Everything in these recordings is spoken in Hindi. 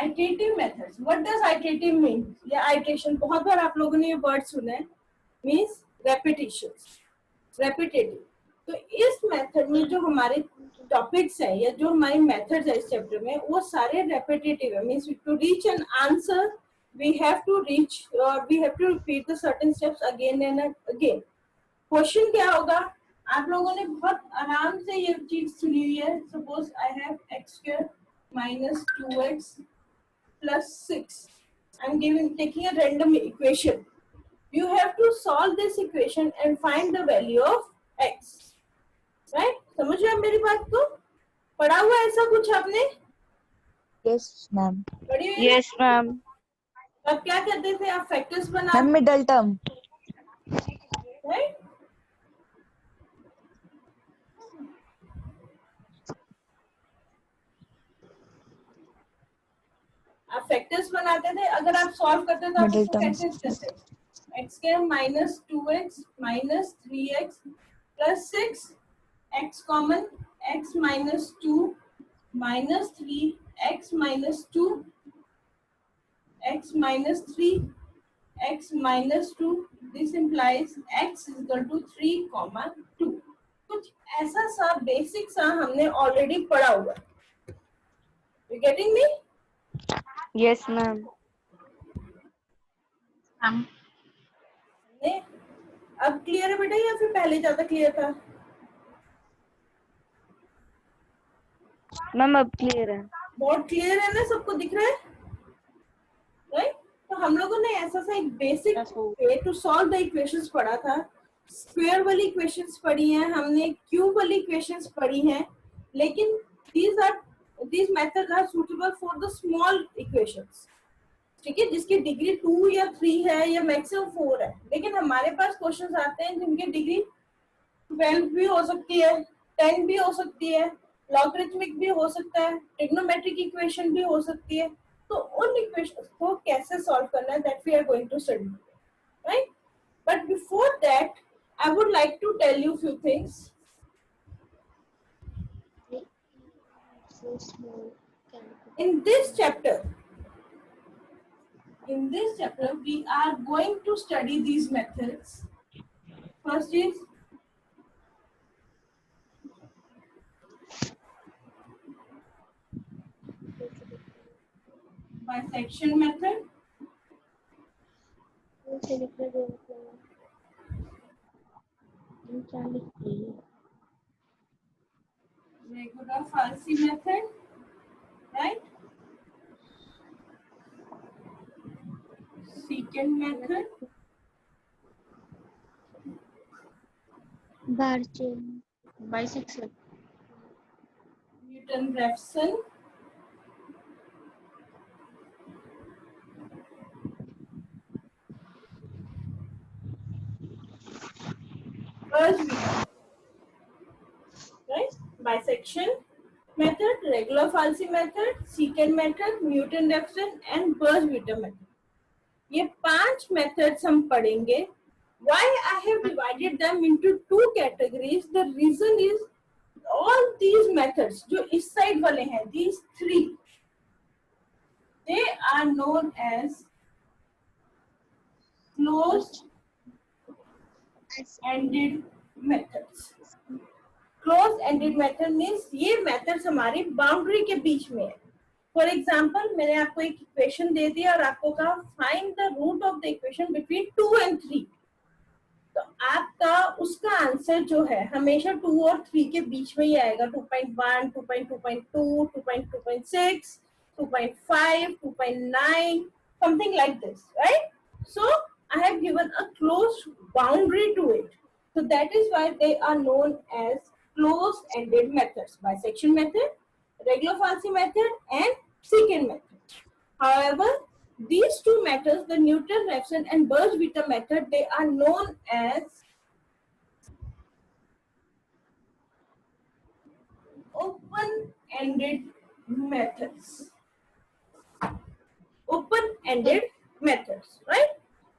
Iterative methods. What does iterative mean? या iteration, बहुत बार आप लोगों ने ये वर्ड सुना है, means repetitions, repetitive. तो इस मेथड में जो हमारे टॉपिक्स है या जो हमारी मेथड्स है इस चैप्टर में, वो सारे रेपिटेटिव है. Means to reach an answer we have to repeat the certain steps again and again. Question क्या होगा? आप लोगों ने बहुत आराम से ये चीज सुनी हुई है. Suppose I have x square minus 2x plus 6. I'm taking a random equation. You have to solve this equation and find the value of x. Right? समझ रहे हैं मेरी बात को? पढ़ा हुआ ऐसा कुछ आपने? Yes, ma'am. पढ़ी हुई है? Yes, ma'am. अब क्या करते थे आप? फैक्टर्स बनाते Ma'am, middle term. right? आप फैक्टर्स बनाते थे. अगर आप सॉल्व करते तो आप Middle उसको terms. कैसे करते? एक्स के minus 2x minus 3x plus 6, x common, x minus 2 minus 3, x minus 2, x minus 3, x minus 2. This implies x is equal to 3, 2. कुछ ऐसा सा बेसिक सा हमने ऑलरेडी पढ़ा हुआ. You getting me? Yes, ma'am. ने अब क्लियर है बेटा या फिर पहले ज्यादा क्लियर था? मैम अब क्लियर है. बहुत क्लियर है ना? सबको दिख रहा है? राइट? तो हम लोगों ने ऐसा सा एक basic way to solve the equations पढ़ा था. स्क्वायर वाली इक्वेशंस पढ़ी हैं हमने, क्यूब वाली इक्वेशंस पढ़ी हैं, लेकिन these methods are suitable for the small equations. ठीक है, जिसकी डिग्री 2 या 3 है या मैक्सिमम 4 है. लेकिन हमारे पास क्वेश्चंस आते हैं जिनकी डिग्री 12 भी हो सकती है, 10 भी हो सकती है, लॉगरिथमिक भी हो सकता है, ट्रिग्नोमेट्रिक इक्वेशन भी हो सकती है. तो उन इक्वेशंस को कैसे सॉल्व करना है, that we are going to study, right? But before that I would like to tell you few things. In this chapter we are going to study these methods. First is bisection method, regular falsi method, right? Secant method, bisection, Newton-Raphson, Birch-Wheaton, right? Bisection method, regular falsi method, secant method, Newton-Raphson and Birch-Wheaton method. ये 5 methods हम पढ़ेंगे. Why I have divided them into 2 categories? The reason is all these methods जो इस साइड वाले हैं, these 3, they are known as closed-ended methods. Closed-ended method means ये methods हमारी बाउंड्री के बीच में है. फॉर एग्जाम्पल, मैंने आपको एक इक्वेशन दे दिया और आपको कहा find the root of the equation between 2 and 3. तो आपका उसका आंसर जो है हमेशा 2 और 3 के बीच में ही आएगा. 2.1, 2.2.2, 2.2.6, 2.5, 2.9, something like this, right? So I have given a closed boundary to it. So that is why they are known as closed-ended methods. Bisection method, regular falsi method and secant method. However, these 2 methods, the Newton-Raphson and Birch-Wheaton method, they are known as open-ended methods. Open-ended methods, right?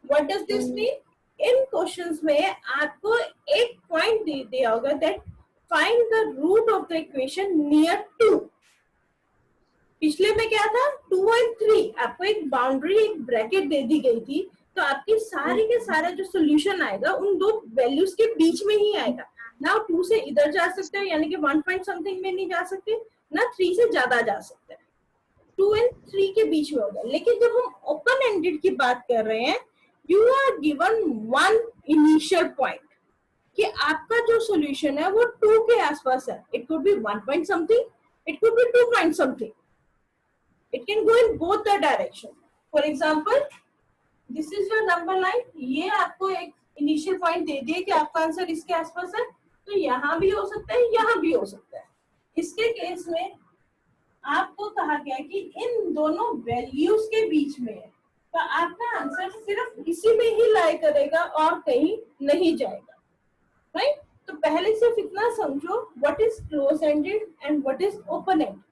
What does this mean? In questions में आपको एक point दे दिया होगा that find the root of the equation near 2. पिछले में क्या था 2 और 3, आपको एक बाउंड्री, एक ब्रैकेट दे दी गई थी, तो आपकी सारी के सारा जो सोल्यूशन आएगा उन दो वैल्यूज के बीच में ही आएगा ना। 2 से इधर जा सकते हैं यानी कि 1 पॉइंट समथिंग में नहीं जा सकते, ना 3 से ज्यादा जा सकते हैं, 2 और 3 के बीच में होगा। लेकिन जब हम ओपन एंडेड की बात कर रहे हैं, you are given 1 initial point कि आपका जो सॉल्यूशन है वो 2 के आसपास है। It could be 1 point something, it could be 2 point something, it can go in both the direction. For example this is your number line, ये आपको एक इनिशियल पॉइंट दे दिए कि आपका आंसर इसके आसपास है, तो यहाँ भी हो सकता है, यहाँ भी हो सकता है। इसके केस में आपको कहा गया कि इन दोनों वैल्यूज के बीच में है, तो आपका आंसर सिर्फ इसी में ही लाई करेगा और कहीं नहीं जाएगा, राइट? तो पहले सिर्फ इतना समझो what is close ended and what is open ended.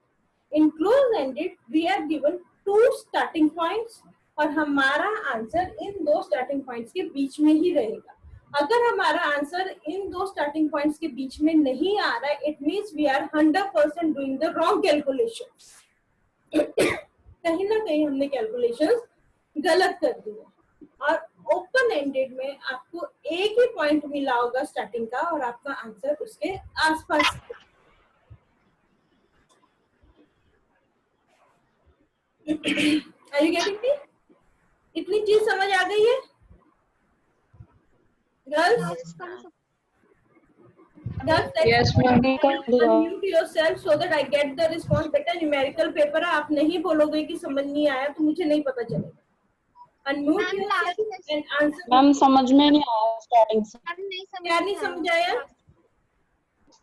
In close ended we are given 2 starting points और हमारा आंसर इन 2 स्टार्टिंग पॉइंट्स के बीच में ही रहेगा। अगर हमारा आंसर इन 2 स्टार्टिंग पॉइंट्स के बीच में नहीं आ रहा है, it means we are 100% doing the wrong calculation. कहीं ना कहीं हमने कैलकुलेशंस गलत कर दी है। और ओपन एंडेड में आपको एक ही पॉइंट मिला होगा स्टार्टिंग का और आपका आंसर उसके आसपास। Are you getting me? इतनी चीज समझ आ गई है girls? Yes, ma'am. Unmute yourself so that I get the response better. Numerical paper है, आप नहीं बोलोगे कि समझ नहीं आया तो मुझे नहीं पता चलेगा। Unmute yourself and answer. Ma'am समझ में नहीं आया स्टार्टिंग से। क्या नहीं समझ आया?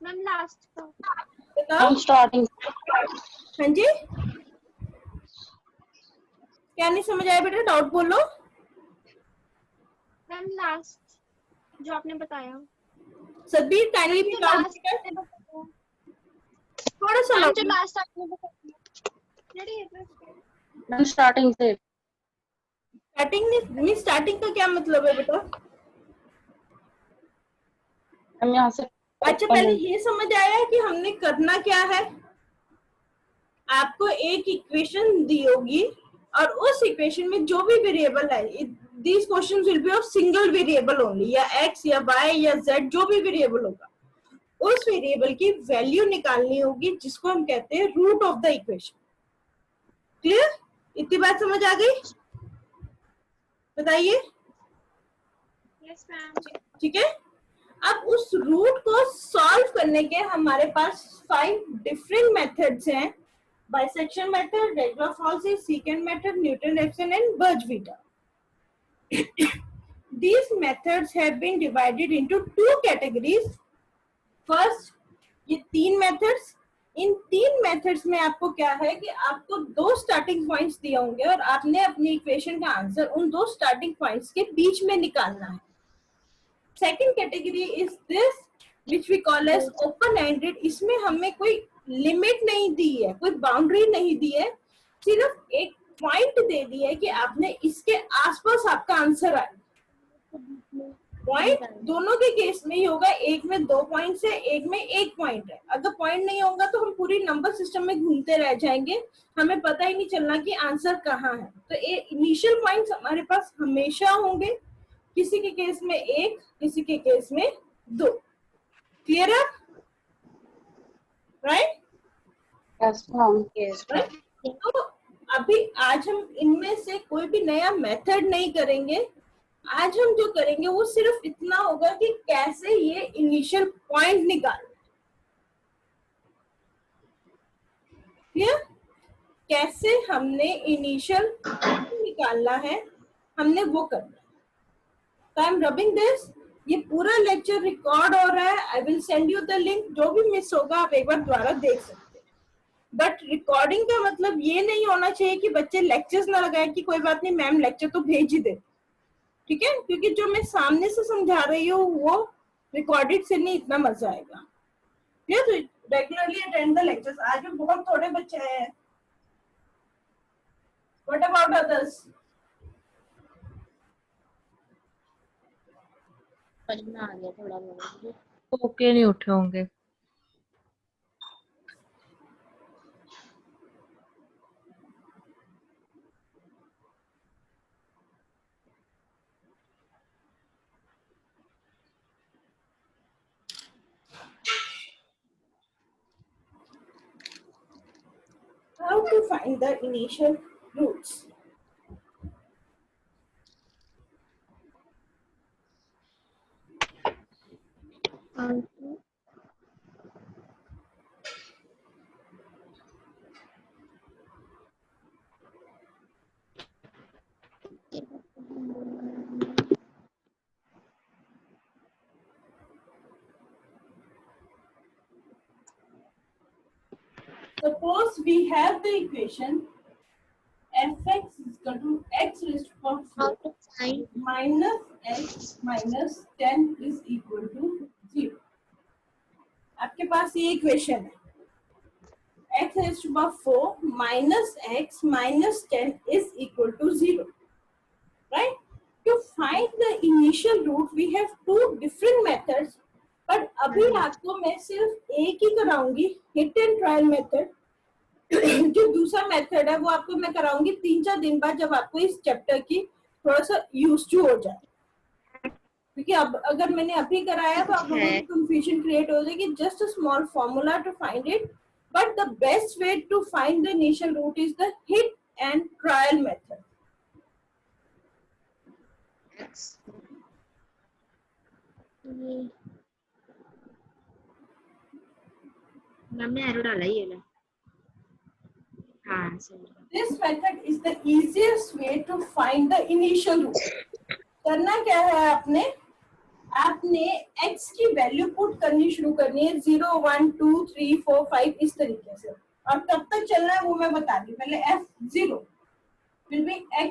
मैम लास्ट का बताओ। Ma'am starting. हाँ जी, क्या नहीं समझ आया बेटा? डाउट बोलो। मैम लास्ट जो आपने बताया, सदबीर काइंडली भी थोड़ा सा मैम जो लास्ट आपने बताया मैम स्टार्टिंग से। स्टार्टिंग का क्या मतलब है बेटा? मैम यहाँ से। अच्छा, पहले ये समझ आया कि हमने करना क्या है। आपको एक इक्वेशन दी होगी और उस इक्वेशन में जो भी वेरिएबल है, these questions will be of single variable only, या x या y या z जो भी वेरिएबल होगा, उस वेरिएबल की वैल्यू निकालनी होगी जिसको हम कहते हैं root of the equation. Clear? इतनी बात समझ आ गई? बताइए। Yes ma'am. ठीक है, अब उस रूट को सॉल्व करने के हमारे पास 5 डिफरेंट मेथड्स हैं। Bisection method, regula falsi, secant method, Newton Raphson and Birge Vieta. These methods have been divided into 2 categories. First, ये 3 methods, इन 3 मेथड्स में आपको क्या है कि आपको 2 स्टार्टिंग पॉइंट्स दिए होंगे और आपने अपनी इक्वेशन का आंसर उन 2 स्टार्टिंग पॉइंट्स के बीच में निकालना है। Second category is this which we call as open ended. इसमें हमें कोई लिमिट नहीं दी है, कोई बाउंड्री नहीं दी है, सिर्फ एक पॉइंट दे दी है कि आपने इसके आसपास आपका आंसर आए। पॉइंट दोनों के केस में ही होगा, एक में 2 पॉइंट्स है, एक में 1 पॉइंट है। अगर पॉइंट नहीं होगा तो हम पूरी नंबर सिस्टम में घूमते रह जाएंगे, हमें पता ही नहीं चलना कि आंसर कहाँ है। तो इनिशियल पॉइंट्स हमारे पास हमेशा होंगे, किसी के केस में 1, किसी के केस में 2। क्लियर है? राइट? Yes ma'am. यस। तो अभी आज हम इनमें से कोई भी नया मेथड नहीं करेंगे। आज हम जो करेंगे वो सिर्फ इतना होगा कि कैसे ये इनिशियल पॉइंट निकालना। क्लियर? कैसे हमने इनिशियल निकालना है, हमने वो करना है। तो आई एम रबिंग दिस, ये पूरा लेक्चर रिकॉर्ड हो रहा है। I will send you the link, जो भी मिस होगा आप एक बार दोबारा देख सकते हैं। बट रिकॉर्डिंग का मतलब ये नहीं होना चाहिए कि बच्चे लेक्चर्स ना लगाए कि कोई बात नहीं मैम लेक्चर तो भेज ही दे, ठीक है? क्योंकि जो मैं सामने से समझा रही हूँ वो रिकॉर्डेड से नहीं इतना मजा आएगा। तो रेगुलरली अटेंड द लेक्चर्स। आज भी बहुत थोड़े बच्चे आए हैं। What about others? समझ में आ गया थोड़ा बहुत। ओके नहीं उठे होंगे। how to find the initial roots. Suppose we have the equation fx is equal to x raised to power How 4 to find minus x minus 10 is equal to 0. आपके पास ये इक्वेशन है x raised to power 4 minus x minus 10 is equal to 0. Right? To find the initial root, we have two different methods. But अभी आपको मैं सिर्फ एक ही कराऊंगी हिट एंड ट्रायल मेथड. जो दूसरा मेथड है वो आपको मैं कराऊंगी 3-4 दिन बाद, जब आपको इस चैप्टर की थोड़ा सा यूज टू हो जाए. क्योंकि अब अगर मैंने अभी कराया तो आप लोगों को कंफ्यूजन क्रिएट हो जाएगी. Just a small formula to find it, but the best way to find the initial root is the hit and trial method. X? Ma'am ने एरो डाला ये ले. हाँ सही. This method is the easiest way to find the initial root. करना क्या है आपने x की वैल्यू पुट करनी शुरू करनी है 0, 1, 2, 3, 4, 5 इस तरीके से. और कब तक चलना है वो मैं बता दी. पहले f0 will be x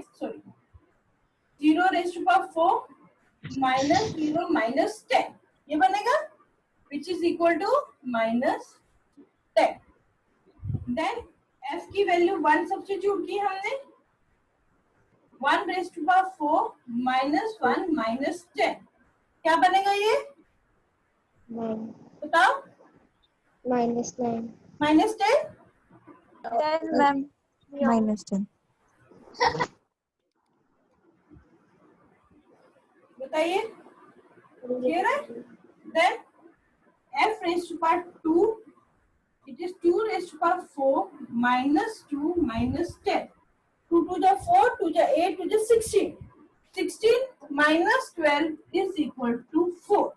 0 raised to power 4 minus 0 minus 10 ये बनेगा, which is equal to minus 10. Then f की वैल्यू 1 सब्स्टिट्यूट की हमने. 1 raised to power 4 minus 1 minus 10 क्या बनेगा ये बताओ. -9. minus 10 10 ma'am minus 10. बताइए क्लियर है. Then f raised to power 2, it is 2 raised to power 4 minus 2 minus 10. 2 to the 4, 2 to 8, to the 16. 16 minus 12 is equal to 4.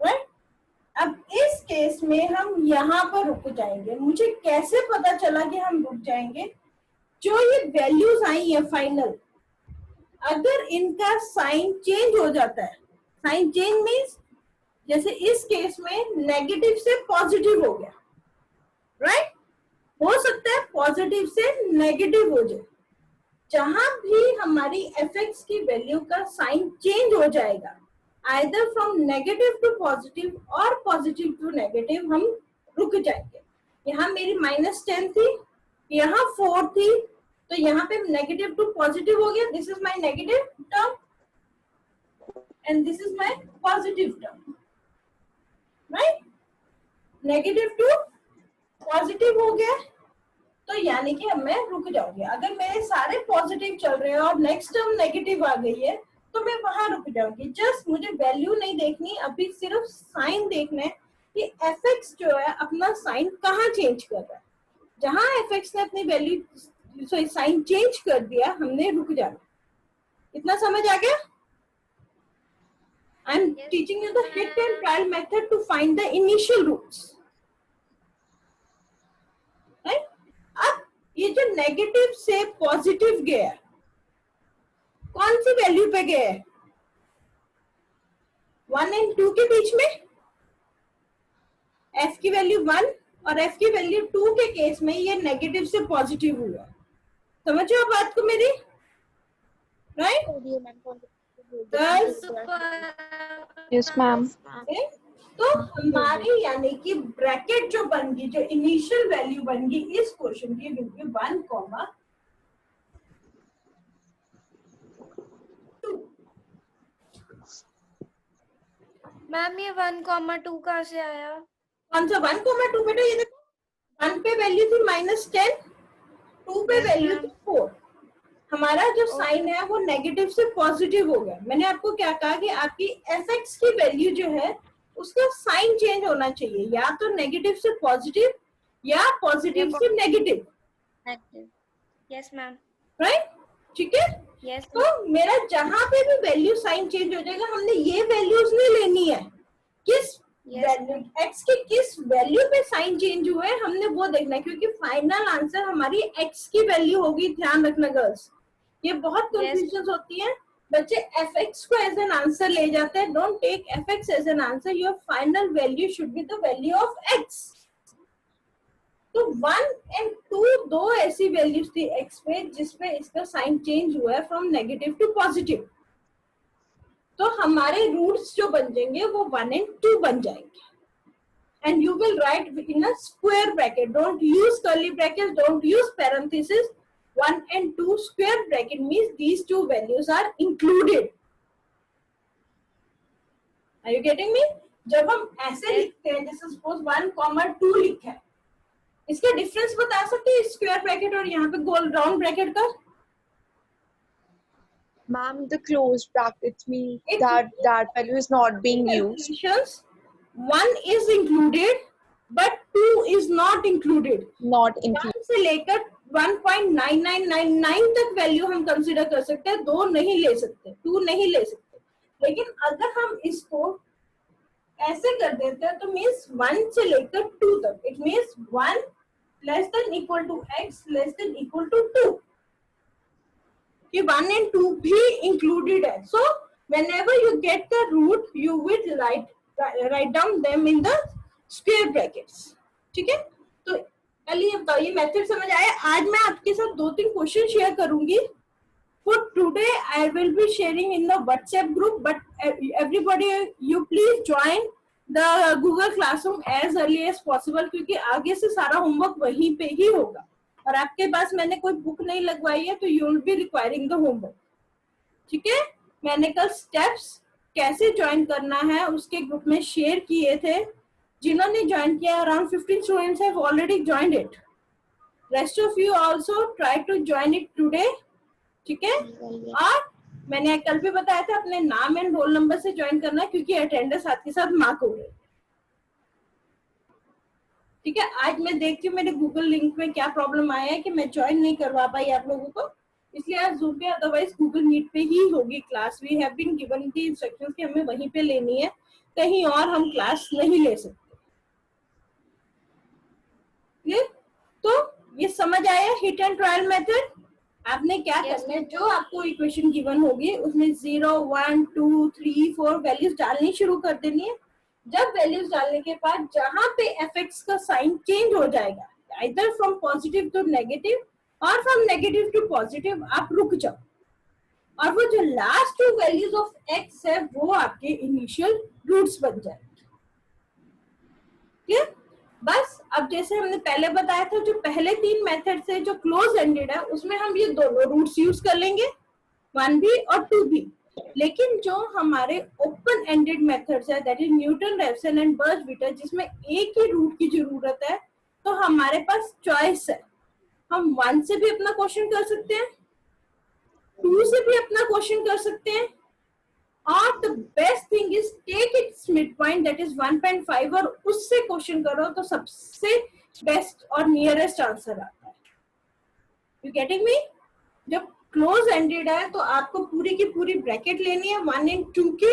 Right? अब इस केस में हम यहाँ पर रुक जाएंगे. मुझे कैसे पता चला कि हम रुक जाएंगे? जो ये वैल्यूज आई है फाइनल, अगर इनका साइन चेंज हो जाता है. साइन चेंज मीन्स जैसे इस केस में नेगेटिव से पॉजिटिव हो गया. राइट? हो सकता है पॉजिटिव से नेगेटिव हो जाए. जहां भी हमारी fx की वैल्यू का साइन चेंज हो जाएगा, either from negative to positive और पॉजिटिव टू नेगेटिव, हम रुक जाएंगे. यहाँ मेरी -10 थी, यहाँ 4 थी, तो यहाँ पे नेगेटिव टू पॉजिटिव हो गया. This is my negative term and this is my positive term. Right? Negative to positive हो गया, तो यानी कि अब मैं रुक जाऊंगी. अगर मेरे सारे पॉजिटिव चल रहे हैं और नेक्स्ट टर्म नेगेटिव आ गई है तो मैं वहां रुक जाऊंगी. जस्ट मुझे वैल्यू नहीं देखनी, अभी सिर्फ साइन देखना है कि fx जो है अपना साइन कहाँ चेंज कर रहा है. जहां fx ने अपनी वैल्यू सॉरी साइन चेंज कर दिया, हमने रुक जाना. इतना समझ आ गया? I am teaching you the hit and trial method to find the initial roots. अब ये जो नेगेटिव से पॉजिटिव गया, कौन सी वैल्यू पे गया है? 1 और 2 के बीच में. f की वैल्यू 1 और f की वैल्यू 2 के केस में ये नेगेटिव से पॉजिटिव हुआ. समझो आप बात को मेरी. राइट? Girls Yes, ma'am. तो हमारी यानी कि ब्रैकेट जो बन गई, जो इनिशियल वैल्यू बन गई इस क्वेश्चन की विल बी 1, 2. मैम ये 1,2 कहाँ से आया? कौन सा 1,2 बेटा? ये देखो 1 पे वैल्यू थी -10, 2 पे वैल्यू थी 4. हमारा जो साइन है वो नेगेटिव से पॉजिटिव हो गया. मैंने आपको क्या कहा कि आपकी fx की वैल्यू जो है उसका साइन चेंज होना चाहिए, या तो नेगेटिव से पॉजिटिव या पॉजिटिव से negative, Negative. Yes, ma'am. Right? ठीक है, Yes. तो मेरा जहां पे भी वैल्यू साइन चेंज हो जाएगा, हमने ये वैल्यूज नहीं लेनी है, किस Yes. वैल्यू एक्स के किस वैल्यू पे साइन चेंज हुए हमने वो देखना है, क्योंकि फाइनल आंसर हमारी एक्स की वैल्यू होगी। ध्यान रखना गर्ल्स, ये बहुत कंफ्यूजन होती है, बच्चे एफ एक्स को एज एन आंसर ले जाते हैं। Don't take F X as an answer, your final value should be the value of X. तो 1 और 2 दो ऐसी वैल्यूज थी एक्स पे जिसपे इसका साइन चेंज हुआ है फ्रॉम नेगेटिव टू पॉजिटिव, तो हमारे रूट्स जो बन जाएंगे वो 1 और 2 बन जाएंगे। And you will write in a square bracket, don't use curly bracket, don't use parenthesis. 1 और 2 square bracket means these two values are included. Are you getting me? जब हम ऐसे लिखते हैं जैसे सपोज 1, 2 लिखा है, इसका डिफरेंस बता सकते हैं स्क्वायर ब्रैकेट और यहाँ पे गोल राउंड ब्रैकेट का? Ma'am, the closed brackets mean that that value is not being used. 1 is included but 2 is not included. Not included. 1 से लेकर 1.9999 तक वैल्यू हम कंसिडर कर सकते हैं, 2 नहीं ले सकते, 2 नहीं ले सकते। लेकिन अगर हम इसको ऐसे कर देते हैं तो मीन्स 1 से लेकर 2 तक, it means 1 less than equal to x less than equal to 2, कि 1 और 2 भी इंक्लूडेड है। सो whenever you get the root you will write down them in the square brackets। ठीक है, तो चलिए बताओ ये मेथड समझ आया? आज मैं आपके साथ 2-3 क्वेश्चन शेयर करूंगी। For today I will be sharing in the WhatsApp group, but everybody you please join the Google Classroom as early as possible, क्योंकि आगे से सारा होमवर्क वहीं पे ही होगा और आपके पास मैंने कोई बुक नहीं लगवाई है, तो you will be requiring the homework. ठीक है, मैंने कल स्टेप्स कैसे ज्वाइन करना है उसके ग्रुप में शेयर किए थे। जिन्होंने ज्वाइन किया around 15 students have already joined it. Rest of you also try to join it today. ठीक है, और मैंने कल भी बताया था अपने नाम एंड रोल नंबर से ज्वाइन करना है, क्योंकि अटेंडेंस साथ के साथ मार्क हो गई। ठीक है, आज मैं देखती हूँ मेरे गूगल लिंक में क्या प्रॉब्लम आया है कि मैं ज्वाइन नहीं करवा पाई आप लोगों को, इसलिए आज जूम पे, अदरवाइज गूगल मीट पे ही होगी class. We have been given the instructions कि हमें वहीं पे लेनी है, कहीं और हम क्लास नहीं ले सकते। क्लियर? तो ये समझ आया हिट एंड ट्रायल मेथड? आपने क्या करना है, जो आपको इक्वेशन गिवन होगी उसमें 0, 1, 2, 3, 4 वैल्यूज डालनी शुरू कर देनी है। जब वैल्यूज डालने के बाद जहां पे fx का साइन चेंज हो जाएगा, either from positive to negative और फ्रॉम नेगेटिव टू पॉजिटिव, आप रुक जाओ और वो जो लास्ट 2 वैल्यूज ऑफ x है वो आपके इनिशियल रूट्स बन जाएंगे। ठीक, बस अब जैसे हमने पहले बताया था, जो पहले 3 मेथड से जो क्लोज एंडेड है उसमें हम ये दोनों रूट्स यूज कर लेंगे, 1 भी और 2 भी। लेकिन जो हमारे ओपन एंडेड मेथड्स है, दैट इज न्यूटन, रेफसन एंड बर्ज-विटर, जिसमें एक ही रूट की जरूरत है, तो हमारे पास चॉइस है। हम 1 से भी अपना क्वेश्चन कर सकते हैं, 2 से भी अपना क्वेश्चन कर सकते हैं, और the best thing is take its mid point that is 1.5 और उससे क्वेश्चन करो तो सबसे बेस्ट और नियरेस्ट आंसर आता है। You getting me? जब क्लोज एंडेड है तो आपको पूरी की पूरी ब्रैकेट लेनी है 1 और 2 की,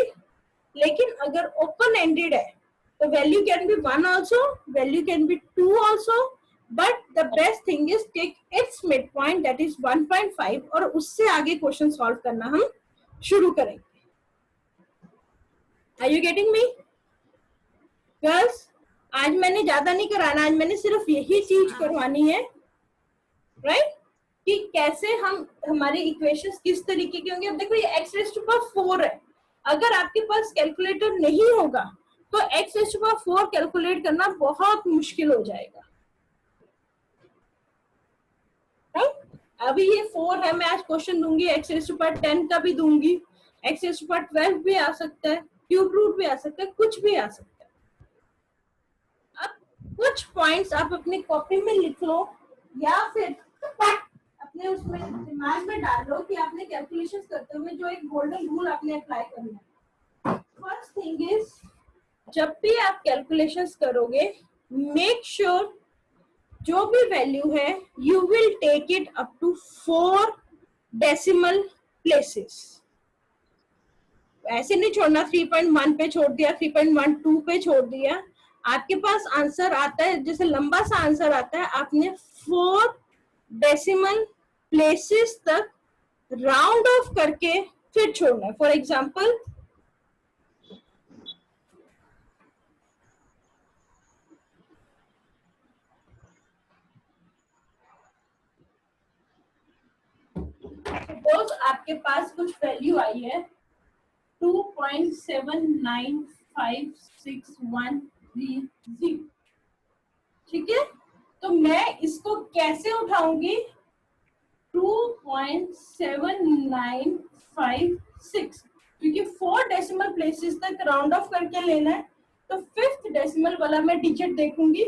लेकिन अगर ओपन एंडेड है तो value can be 1 also, value can be 2 also, but the best thing is take its mid point that is 1.5 और उससे आगे क्वेश्चन सॉल्व करना हम शुरू करेंगे। Are you getting me girls? आज मैंने ज्यादा नहीं कराना, आज मैंने सिर्फ यही चीज करवानी है, राइट? कि कैसे हम हमारे इक्वेशंस किस तरीके के होंगे। अब देखो ये x रेज़ टू पावर 4 है, अगर आपके पास कैलकुलेटर नहीं होगा तो x raise to power 4 calculate करना बहुत मुश्किल हो जाएगा, राइट? अभी ये 4 है, मैं आज क्वेश्चन दूंगी x रेज़ टू पावर 10 का भी दूंगी, x रेज़ टू पावर 12 भी आ सकता है, क्यूब रूट भी आ सकता है, कुछ भी आ सकता है। अब कुछ पॉइंट्स आप अपनी कॉपी में लिख लो या फिर अपने उसमें दिमाग में डाल लो कि आपने कैलकुलेशंस करते हुए जो एक गोल्डन रूल आपने अप्लाई करना है। फर्स्ट थिंग इज, जब भी आप कैलकुलेशंस करोगे, मेक श्योर जो भी वैल्यू है you will take it up to 4 decimal places. ऐसे नहीं छोड़ना 3.1 पे छोड़ दिया, 3.12 पे छोड़ दिया। आपके पास आंसर आता है, जैसे लंबा सा आंसर आता है, आपने 4 डेसिमल प्लेसेस तक राउंड ऑफ करके फिर छोड़ना है। फॉर एग्जाम्पल सपोज आपके पास कुछ वैल्यू आई है 2.795613, ठीक है। तो मैं इसको कैसे उठाऊंगी, 2.7956, क्योंकि 4 डेसिमल प्लेसेस तक राउंड ऑफ करके लेना है, तो 5th डेसिमल वाला मैं डिजिट देखूंगी।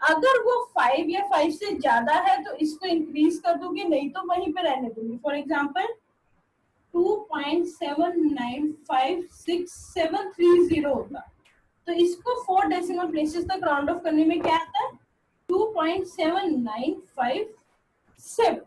अगर वो 5 या 5 से ज्यादा है तो इसको इंक्रीज कर दूंगी, नहीं तो वहीं पे रहने दूंगी। फॉर एग्जाम्पल 2.795673 होगा, तो इसको 4 डेसिमल प्लेसेस तक राउंड ऑफ करने में क्या आता है, 2.7957।